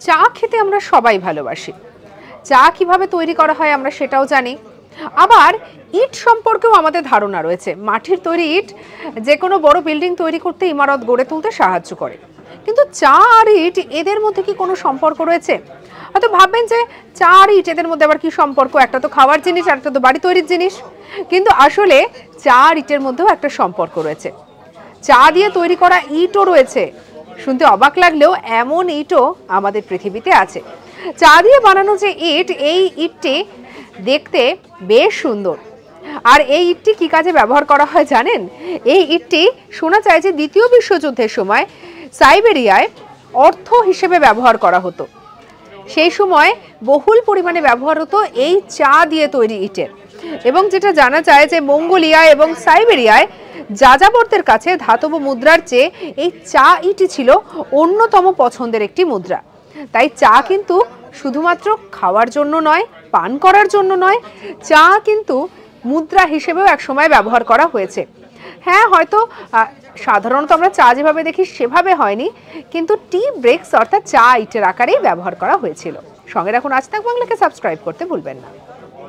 চা খেতে আমরা সবাই ভালোবাসি। চা কিভাবে তৈরি করা হয় আমরা সেটাও জানি। আবার ইট সম্পর্কেও আমাদের ধারণা রয়েছে। মাটির তৈরি ইট যে কোনো বড় বিল্ডিং তৈরি করতে, ইমারত গড়ে তুলতে সাহায্য করে। কিন্তু চা আর ইট এদের মধ্যে কি কোনো সম্পর্ক রয়েছে? হয়তো ভাববেন যে চা আর ইট এদের মধ্যে আবার কি সম্পর্ক, একটা তো খাওয়ার জিনিস আর একটা তো বাড়ি তৈরির জিনিস। কিন্তু আসলে চা আর ইটের মধ্যেও একটা সম্পর্ক রয়েছে। চা দিয়ে তৈরি করা ইটও রয়েছে। শুনতে অবাক লাগলেও এমন ইটও আমাদের পৃথিবীতে আছে। চা দিয়ে বানানো যে ইট, এই ইটটি দেখতে বেশ সুন্দর। আর এই ইটটি কি কাজে ব্যবহার করা হয় জানেন? এই ইটটি শোনা যায় যে দ্বিতীয় বিশ্বযুদ্ধের সময় সাইবেরিয়ায় অর্থ হিসেবে ব্যবহার করা হতো। সেই সময় বহুল পরিমাণে ব্যবহার হতো এই চা দিয়ে তৈরি ইটের। এবং যেটা জানা যায় যে মঙ্গোলিয়া এবং সাইবেরিয়ায় যাযাবরদের কাছে ধাতব মুদ্রার চেয়ে এই চা ইটই ছিল অন্যতম পছন্দের একটি মুদ্রা। তাই চা কিন্তু শুধুমাত্র খাওয়ার জন্য নয়, পান করার জন্য নয়, চা কিন্তু মুদ্রা হিসেবেও একসময় ব্যবহার করা হয়েছে। হ্যাঁ, হয়তো সাধারণত আমরা চা যেভাবে দেখি সেভাবে হয়নি, কিন্তু টি ব্রেকস অর্থাৎ চা ইটের আকারেই ব্যবহার করা হয়েছিল। সঙ্গে রাখুন আজ তাক বাংলাকে, সাবস্ক্রাইব করতে ভুলবেন না।